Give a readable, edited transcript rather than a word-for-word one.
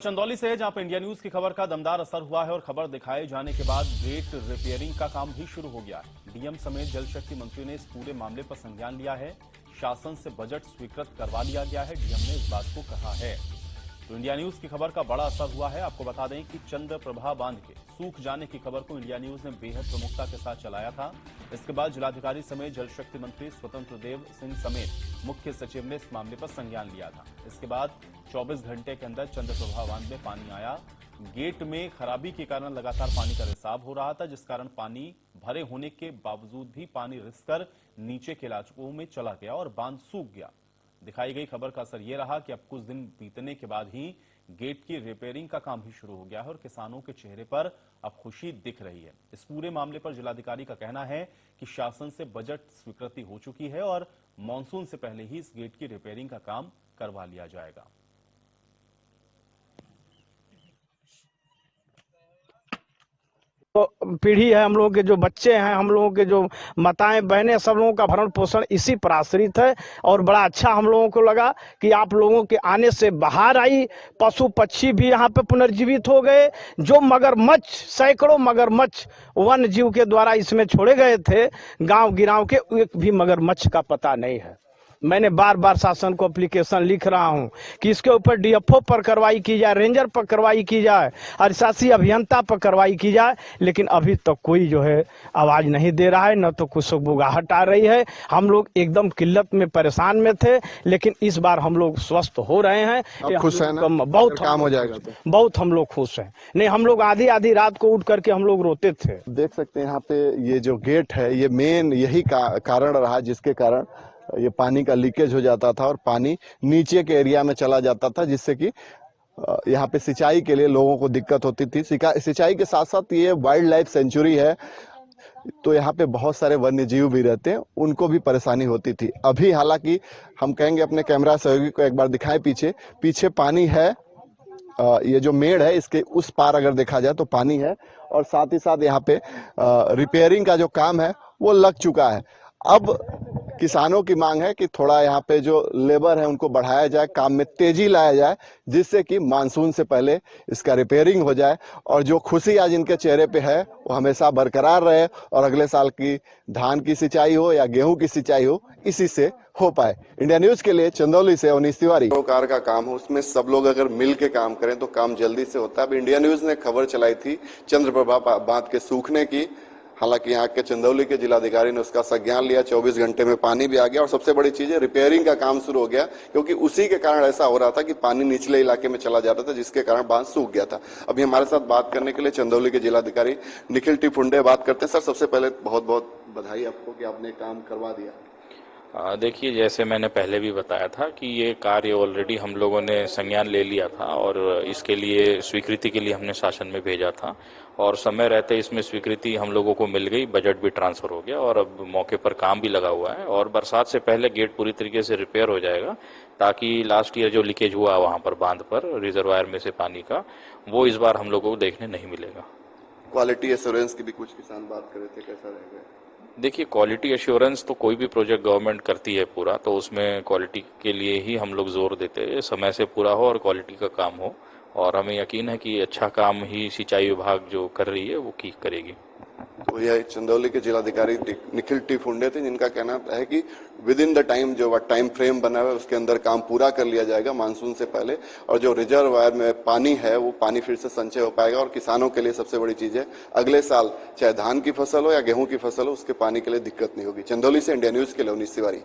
चंदौली से जहां पर इंडिया न्यूज की खबर का दमदार असर हुआ है और खबर दिखाए जाने के बाद गेट रिपेयरिंग का काम भी शुरू हो गया है। डीएम समेत जल शक्ति मंत्री ने इस पूरे मामले पर संज्ञान लिया है। शासन से बजट स्वीकृत करवा लिया गया है। डीएम ने इस बात को कहा है। तो इंडिया न्यूज की खबर का बड़ा असर हुआ है। आपको बता दें कि चंद्रप्रभा बांध के सूख जाने की खबर को इंडिया न्यूज ने बेहद प्रमुखता के साथ चलाया था। इसके बाद जिलाधिकारी समेत जल शक्ति मंत्री स्वतंत्र देव सिंह समेत मुख्य सचिव ने इस मामले पर संज्ञान लिया था। इसके बाद 24 घंटे के अंदर चंद्रप्रभा बांध में पानी आया। गेट में खराबी के कारण लगातार पानी का रिसाव हो रहा था, जिस कारण पानी भरे होने के बावजूद भी पानी रिसकर नीचे के इलाकों में चला गया और बांध सूख गया। दिखाई गई खबर का असर यह रहा कि अब कुछ दिन बीतने के बाद ही गेट की रिपेयरिंग का काम भी शुरू हो गया है और किसानों के चेहरे पर अब खुशी दिख रही है। इस पूरे मामले पर जिलाधिकारी का कहना है कि शासन से बजट स्वीकृति हो चुकी है और मानसून से पहले ही इस गेट की रिपेयरिंग का काम करवा लिया जाएगा। तो पीढ़ी है, हम लोगों के जो बच्चे हैं, हम लोगों के जो माताएं बहनें, सब लोगों का भरण पोषण इसी पर आश्रित है। और बड़ा अच्छा हम लोगों को लगा कि आप लोगों के आने से बाहर आई, पशु पक्षी भी यहाँ पे पुनर्जीवित हो गए। जो मगरमच्छ, सैकड़ों मगरमच्छ वन जीव के द्वारा इसमें छोड़े गए थे, गांव गिराव के, एक भी मगरमच्छ का पता नहीं है। मैंने बार बार शासन को एप्लीकेशन लिख रहा हूं कि इसके ऊपर डीएफओ पर कार्रवाई की जाए, रेंजर पर कार्रवाई की जाए, अधिशासी अभियंता पर कार्रवाई की जाए, लेकिन अभी तक कोई जो है आवाज नहीं दे रहा है, न तो कुछ बुगाहट आ रही है। हम लोग एकदम किल्लत में, परेशान में थे, लेकिन इस बार हम लोग स्वस्थ हो रहे हैं। खुश है ना? बहुत काम हो जाएगा तो बहुत हम लोग खुश हैं। नहीं, हम लोग आधी आधी रात को उठ करके हम लोग रोते थे। देख सकते हैं यहाँ पे ये जो गेट है, ये मेन यही कारण रहा जिसके कारण ये पानी का लीकेज हो जाता था और पानी नीचे के एरिया में चला जाता था, जिससे कि यहाँ पे सिंचाई के लिए लोगों को दिक्कत होती थी। सिंचाई के साथ साथ ये वाइल्ड लाइफ सेंचुरी है, तो यहाँ पे बहुत सारे वन्य जीव भी रहते हैं, उनको भी परेशानी होती थी। अभी हालांकि हम कहेंगे अपने कैमरा सहयोगी को एक बार दिखाएं, पीछे पानी है। ये जो मेड़ है, इसके उस पार अगर देखा जाए तो पानी है, और साथ ही साथ यहाँ पे रिपेयरिंग का जो काम है वो लग चुका है। अब किसानों की मांग है कि थोड़ा यहाँ पे जो लेबर है उनको बढ़ाया जाए, काम में तेजी लाया जाए, जिससे कि मानसून से पहले इसका रिपेयरिंग हो जाए और जो खुशी आज इनके चेहरे पे है वो हमेशा बरकरार रहे और अगले साल की धान की सिंचाई हो या गेहूं की सिंचाई हो, इसी से हो पाए। इंडिया न्यूज के लिए चंदौली से अवनीश तिवारी। कार का काम हो, उसमें सब लोग अगर मिल के काम करें तो काम जल्दी से होता है। अब इंडिया न्यूज ने खबर चलाई थी चंद्रप्रभा बांध के सूखने की। हालांकि यहाँ के चंदौली के जिलाधिकारी ने उसका संज्ञान लिया। 24 घंटे में पानी भी आ गया और सबसे बड़ी चीज है रिपेयरिंग का काम शुरू हो गया, क्योंकि उसी के कारण ऐसा हो रहा था कि पानी निचले इलाके में चला जाता था, जिसके कारण बांध सूख गया था। अभी हमारे साथ बात करने के लिए चंदौली के जिलाधिकारी निखिल टी फुंडे बात करते हैं। सर, सबसे पहले बहुत बहुत बधाई आपको कि आपने काम करवा दिया। देखिए, जैसे मैंने पहले भी बताया था कि ये कार्य ऑलरेडी हम लोगों ने संज्ञान ले लिया था और इसके लिए स्वीकृति के लिए हमने शासन में भेजा था और समय रहते इसमें स्वीकृति हम लोगों को मिल गई, बजट भी ट्रांसफर हो गया और अब मौके पर काम भी लगा हुआ है और बरसात से पहले गेट पूरी तरीके से रिपेयर हो जाएगा, ताकि लास्ट ईयर जो लीकेज हुआ वहाँ पर बांध पर रिजर्वायर में से पानी का, वो इस बार हम लोगों को देखने नहीं मिलेगा। क्वालिटी एश्योरेंस की भी कुछ किसान बात कर रहे थे, कैसा रहेगा? देखिए, क्वालिटी एश्योरेंस तो कोई भी प्रोजेक्ट गवर्नमेंट करती है पूरा, तो उसमें क्वालिटी के लिए ही हम लोग जोर देते हैं, समय से पूरा हो और क्वालिटी का काम हो, और हमें यकीन है कि अच्छा काम ही सिंचाई विभाग जो कर रही है वो की करेगी। तो यह चंदौली के जिलाधिकारी निखिल टी फुंडे थे, जिनका कहना है कि विद इन द टाइम, जो टाइम फ्रेम बना हुआ है उसके अंदर काम पूरा कर लिया जाएगा मानसून से पहले, और जो रिजर्वायर में पानी है वो पानी फिर से संचय हो पाएगा। और किसानों के लिए सबसे बड़ी चीज है, अगले साल चाहे धान की फसल हो या गेहूं की फसल हो, उसके पानी के लिए दिक्कत नहीं होगी। चंदौली से इंडिया न्यूज के लिए अवनीश तिवारी।